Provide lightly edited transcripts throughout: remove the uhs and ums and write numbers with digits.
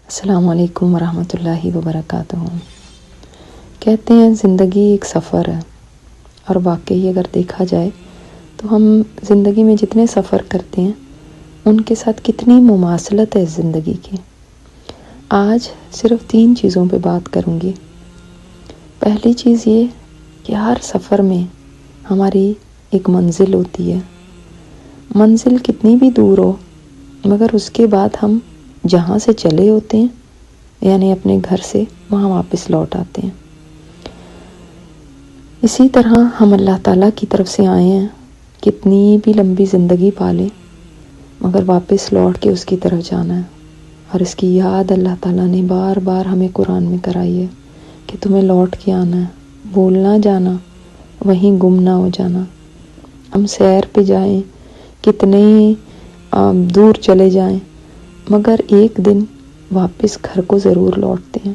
السلام علیکم ورحمۃ اللہ وبرکاتہ۔ کہتے ہیں زندگی ایک سفر ہے، اور واقعی اگر دیکھا جائے تو ہم زندگی میں جتنے سفر کرتے ہیں ان کے ساتھ کتنی مماثلت ہے زندگی کی۔ آج صرف 3 چیزوں پہ بات کروں گی۔ پہلی چیز یہ کہ ہر سفر میں ہماری ایک منزل ہوتی ہے، منزل کتنی بھی دور ہو مگر اس کے بعد ہم جہاں سے چلے ہوتے ہیں یعنی اپنے گھر سے وہاں واپس لوٹ آتے ہیں۔ اسی طرح ہم اللہ تعالیٰ کی طرف سے آئے ہیں، کتنی بھی لمبی زندگی پالیں مگر واپس لوٹ کے اس کی طرف جانا ہے، اور اس کی یاد اللہ تعالیٰ نے بار بار ہمیں قرآن میں کرائی ہے کہ تمہیں لوٹ کے آنا ہے، بھول نہ جانا، وہیں گم نہ ہو جانا۔ ہم سیر پہ جائیں، کتنے دور چلے جائیں مگر ایک دن واپس گھر کو ضرور لوٹتے ہیں،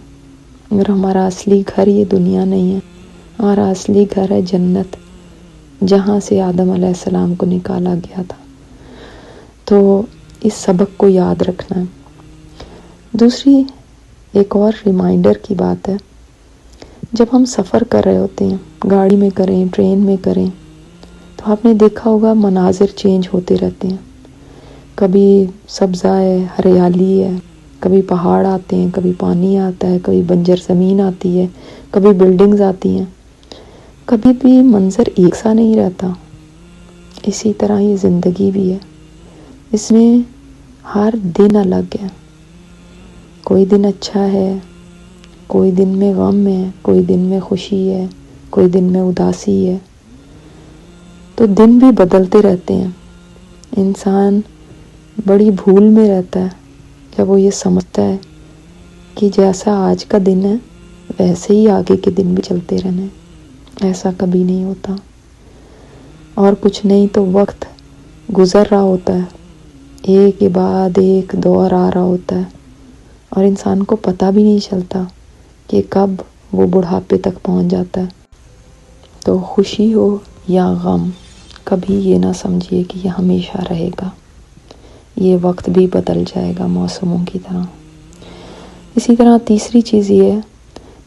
مگر ہمارا اصلی گھر یہ دنیا نہیں ہے، ہمارا اصلی گھر ہے جنت، جہاں سے آدم علیہ السلام کو نکالا گیا تھا۔ تو اس سبق کو یاد رکھنا ہے۔ دوسری ایک اور ریمائنڈر کی بات ہے، جب ہم سفر کر رہے ہوتے ہیں، گاڑی میں کریں، ٹرین میں کریں، تو آپ نے دیکھا ہوگا مناظر چینج ہوتے رہتے ہیں، کبھی سبزہ ہے، ہریالی ہے، کبھی پہاڑ آتے ہیں، کبھی پانی آتا ہے، کبھی بنجر زمین آتی ہے، کبھی بلڈنگز آتی ہیں، کبھی بھی منظر ایک سا نہیں رہتا۔ اسی طرح یہ زندگی بھی ہے، اس میں ہر دن الگ ہے، کوئی دن اچھا ہے، کوئی دن میں غم ہے، کوئی دن میں خوشی ہے، کوئی دن میں اداسی ہے۔ تو دن بھی بدلتے رہتے ہیں۔ انسان بڑی بھول میں رہتا ہے جب وہ یہ سمجھتا ہے کہ جیسا آج کا دن ہے ویسے ہی آگے کے دن بھی چلتے رہنے۔ ایسا کبھی نہیں ہوتا، اور کچھ نہیں تو وقت گزر رہا ہوتا ہے، ایک کے بعد ایک دور آ رہا ہوتا ہے، اور انسان کو پتہ بھی نہیں چلتا کہ کب وہ بڑھاپے تک پہنچ جاتا ہے۔ تو خوشی ہو یا غم، کبھی یہ نہ سمجھیے کہ یہ ہمیشہ رہے گا، یہ وقت بھی بدل جائے گا موسموں کی طرح۔ اسی طرح تیسری چیز یہ ہے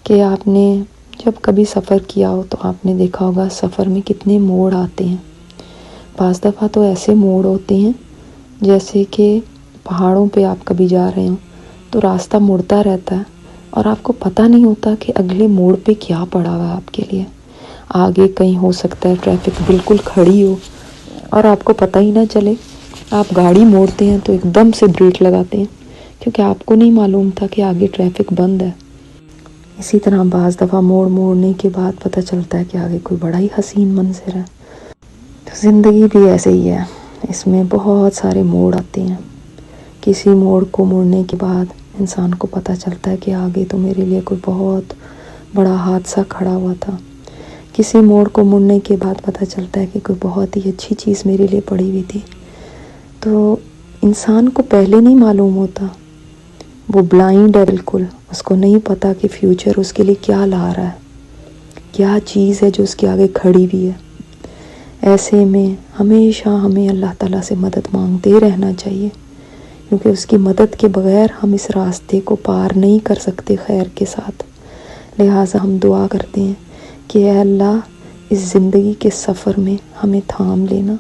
کہ آپ نے جب کبھی سفر کیا ہو تو آپ نے دیکھا ہوگا سفر میں کتنے موڑ آتے ہیں۔ بعض دفعہ تو ایسے موڑ ہوتے ہیں جیسے کہ پہاڑوں پہ آپ کبھی جا رہے ہوں تو راستہ مڑتا رہتا ہے اور آپ کو پتہ نہیں ہوتا کہ اگلے موڑ پہ کیا پڑا ہوا ہے آپ کے لیے۔ آگے کہیں ہو سکتا ہے ٹریفک بالکل کھڑی ہو اور آپ کو پتہ ہی نہ چلے، آپ گاڑی موڑتے ہیں تو ایک دم سے بریک لگاتے ہیں کیونکہ آپ کو نہیں معلوم تھا کہ آگے ٹریفک بند ہے۔ اسی طرح بعض دفعہ موڑنے کے بعد پتہ چلتا ہے کہ آگے کوئی بڑا ہی حسین منظر ہے۔ تو زندگی بھی ایسے ہی ہے، اس میں بہت سارے موڑ آتے ہیں۔ کسی موڑ کو موڑنے کے بعد انسان کو پتہ چلتا ہے کہ آگے تو میرے لیے کوئی بہت بڑا حادثہ کھڑا ہوا تھا۔ کسی موڑ کو موڑنے کے بعد پتہ چلتا ہے کہ کوئی بہت ہی اچھی چیز میرے لیے پڑی ہوئی تھی۔ تو انسان کو پہلے نہیں معلوم ہوتا، وہ بلائنڈ ہے بالکل، اس کو نہیں پتا کہ فیوچر اس کے لیے کیا لا رہا ہے، کیا چیز ہے جو اس کے آگے کھڑی ہوئی ہے۔ ایسے میں ہمیشہ ہمیں اللہ تعالیٰ سے مدد مانگتے رہنا چاہیے، کیونکہ اس کی مدد کے بغیر ہم اس راستے کو پار نہیں کر سکتے خیر کے ساتھ۔ لہٰذا ہم دعا کرتے ہیں کہ اے اللہ، اس زندگی کے سفر میں ہمیں تھام لینا،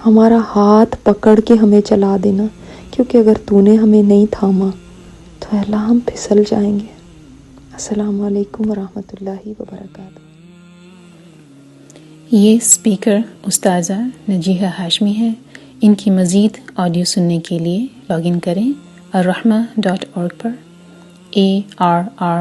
ہمارا ہاتھ پکڑ کے ہمیں چلا دینا، کیونکہ اگر تو نے ہمیں نہیں تھاما تو اللہ ہم پھسل جائیں گے۔ السلام علیکم ورحمۃ اللہ وبرکاتہ۔ یہ اسپیکر استاذہ نجیحہ ہاشمی ہے۔ ان کی مزید آڈیو سننے کے لیے لاگ ان کریں الرحمہ.org پر ARRAHMA.org۔